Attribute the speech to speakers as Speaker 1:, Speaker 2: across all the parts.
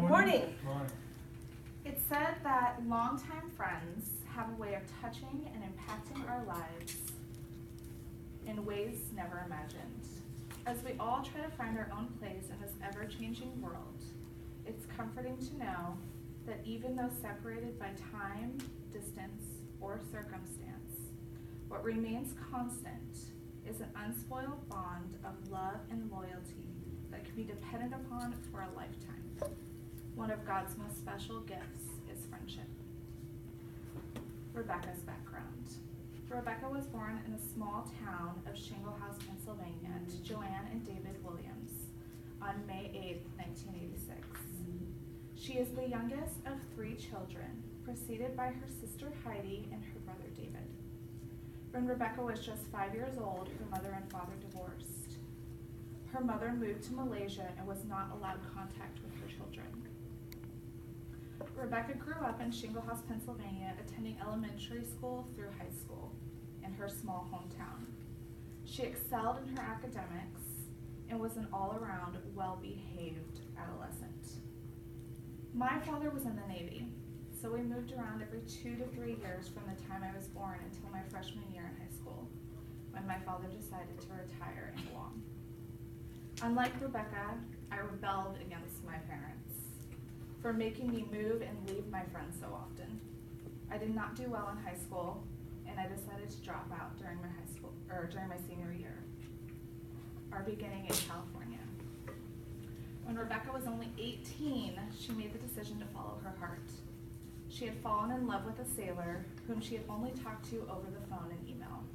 Speaker 1: morning.
Speaker 2: Morning.
Speaker 3: It's said that longtime friends have a way of touching and impacting our lives in ways never imagined. As we all try to find our own place in this ever-changing world, it's comforting to know that even though separated by time, distance, or circumstance, what remains constant is an unspoiled bond of love and loyalty that can be depended upon for a lifetime. One of God's most special gifts is friendship. Rebecca's background. Rebecca was born in the small town of Shingle House, Pennsylvania, to Joanne and David Williams on May 8, 1986. She is the youngest of 3 children, preceded by her sister Heidi and her brother David. When Rebecca was just 5 years old, her mother and father divorced. Her mother moved to Malaysia and was not allowed contact with her children. Rebecca grew up in Shingle House, Pennsylvania, attending elementary school through high school in her small hometown. She excelled in her academics and was an all-around, well-behaved adolescent. My father was in the Navy, so we moved around every 2 to 3 years from the time I was born until my freshman year in high school, when my father decided to retire and go on. Unlike Rebecca, I rebelled against my parents for making me move and leave my friends so often. I did not do well in high school, and I decided to drop out during my senior year, our beginning in California. When Rebecca was only 18, she made the decision to follow her heart. She had fallen in love with a sailor whom she had only talked to over the phone and email.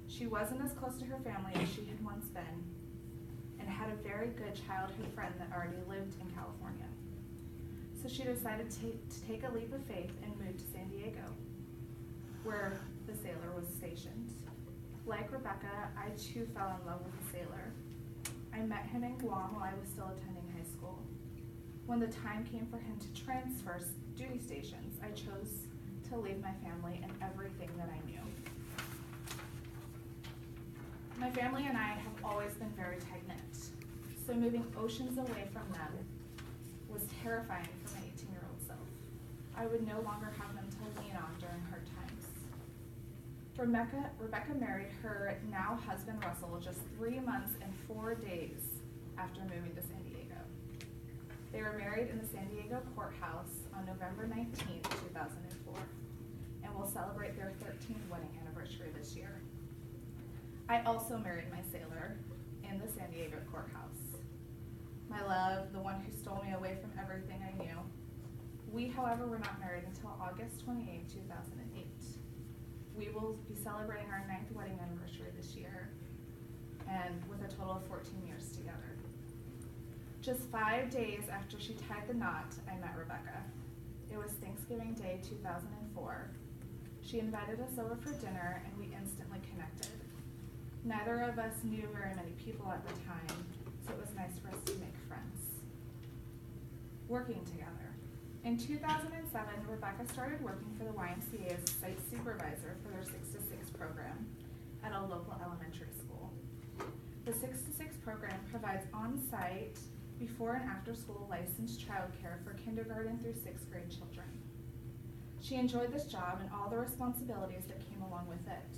Speaker 3: She wasn't as close to her family as she had once been, and had a very good childhood friend that already lived in California. So she decided to take a leap of faith and move to San Diego, where the sailor was stationed. Like Rebecca, I too fell in love with the sailor. I met him in Guam while I was still attending high school. When the time came for him to transfer duty stations, I chose to leave my family and everything that I knew. My family and I have always been very tight-knit, so moving oceans away from them was terrifying for my 18-year-old self. I would no longer have them to lean on during hard times. Rebecca married her now husband Russell just 3 months and 4 days after moving to San Diego. They were married in the San Diego courthouse on November 19, 2004, and will celebrate their 13th wedding anniversary this year. I also married my sailor in the San Diego courthouse. My love, the one who stole me away from everything I knew. We, however, were not married until August 28, 2008. We will be celebrating our 9th wedding anniversary this year, and with a total of 14 years together. Just 5 days after she tied the knot, I met Rebecca. It was Thanksgiving Day 2004. She invited us over for dinner, and we instantly connected. Neither of us knew very many people at the time, so it was nice for us to make friends. Working together. In 2007, Rebecca started working for the YMCA as site supervisor for their 6 to 6 program at a local elementary school. The 6 to 6 program provides on-site, before and after school licensed childcare for kindergarten through 6th grade children. She enjoyed this job and all the responsibilities that came along with it.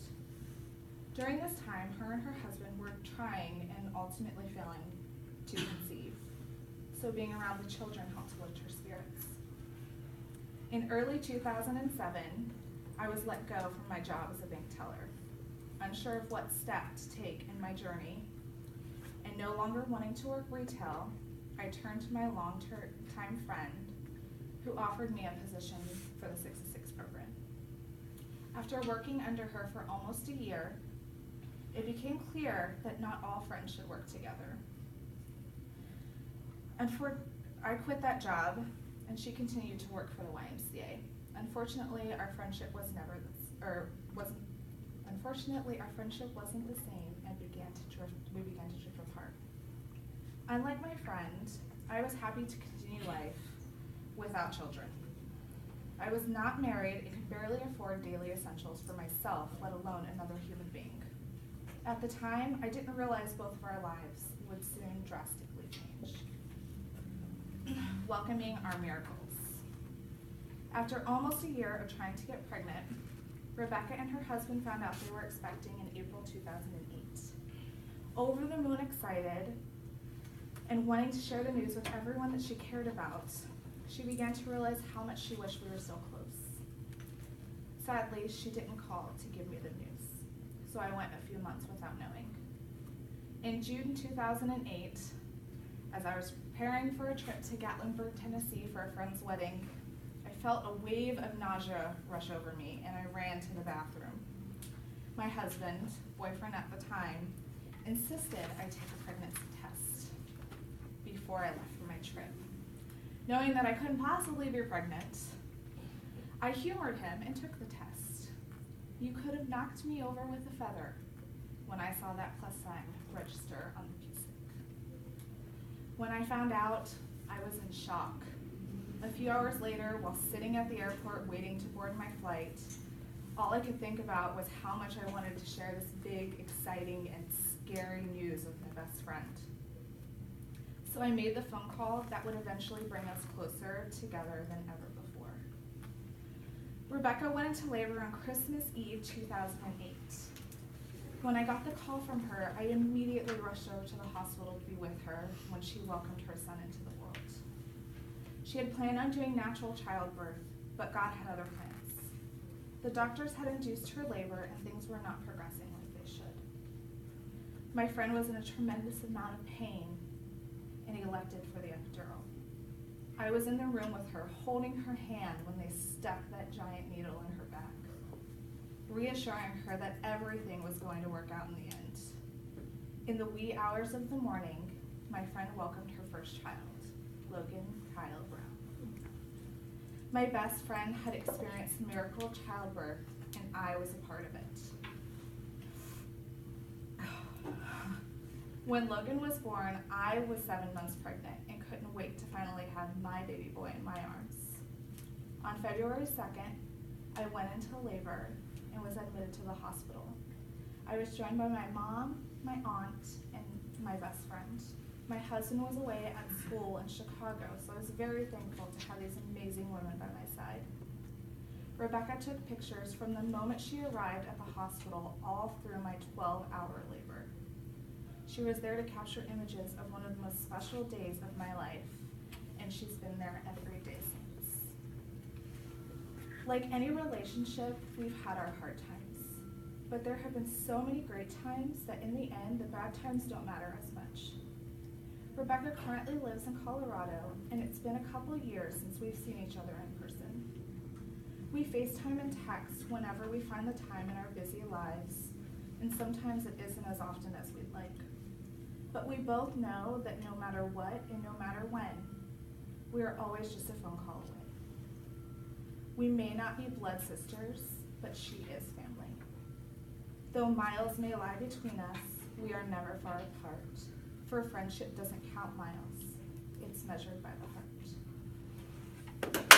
Speaker 3: During this time, her and her husband were trying and ultimately failing to conceive, so being around the children helped lift her spirits. In early 2007, I was let go from my job as a bank teller, unsure of what step to take in my journey, and no longer wanting to work retail, I turned to my long-time friend who offered me a position for the 6 to 6 program. After working under her for almost a year, it became clear that not all friends should work together. I quit that job, and she continued to work for the YMCA. Unfortunately, our friendship wasn't the same, and we began to drift apart. Unlike my friend, I was happy to continue life without children. I was not married and could barely afford daily essentials for myself, let alone another human being. At the time, I didn't realize both of our lives would soon drastically change. welcoming our miracles. After almost a year of trying to get pregnant, Rebecca and her husband found out they were expecting in April 2008. Over the moon excited and wanting to share the news with everyone that she cared about, she began to realize how much she wished we were so close. Sadly, she didn't call to give me the news, so I went a few months without knowing. In June 2008, as I was preparing for a trip to Gatlinburg, Tennessee for a friend's wedding, I felt a wave of nausea rush over me, and I ran to the bathroom. My husband, boyfriend at the time, insisted I take a pregnancy test before I left for my trip. Knowing that I couldn't possibly be pregnant, I humored him and took the test. You could have knocked me over with a feather when I saw that plus sign register on the piece. When I found out, I was in shock. A few hours later, while sitting at the airport waiting to board my flight, all I could think about was how much I wanted to share this big, exciting, and scary news with my best friend. So I made the phone call that would eventually bring us closer together than ever before. Rebecca went into labor on Christmas Eve 2008. When I got the call from her, I immediately rushed over to the hospital to be with her when she welcomed her son into the world. She had planned on doing natural childbirth, but God had other plans. The doctors had induced her labor and things were not progressing like they should. My friend was in a tremendous amount of pain and elected for the epidural. I was in the room with her, holding her hand when they stuck that giant needle in her back, reassuring her that everything was going to work out in the end. In the wee hours of the morning, my friend welcomed her first child, Logan Kyle Brown. My best friend had experienced miracle childbirth, and I was a part of it. When Logan was born, I was 7 months pregnant and couldn't wait to finally have my baby boy in my arms. On February 2nd, I went into labor and was admitted to the hospital. I was joined by my mom, my aunt, and my best friend. My husband was away at school in Chicago, so I was very thankful to have these amazing women by my side. Rebecca took pictures from the moment she arrived at the hospital all through my 12-hour labor. She was there to capture images of one of the most special days of my life, and she's been there every day since. Like any relationship, we've had our hard times, but there have been so many great times that in the end, the bad times don't matter as much. Rebecca currently lives in Colorado, and it's been a couple years since we've seen each other in person. We FaceTime and text whenever we find the time in our busy lives, and sometimes it isn't as often as we'd like. But we both know that no matter what and no matter when, we are always just a phone call away. We may not be blood sisters, but she is family. Though miles may lie between us, we are never far apart. For friendship doesn't count miles, it's measured by the heart.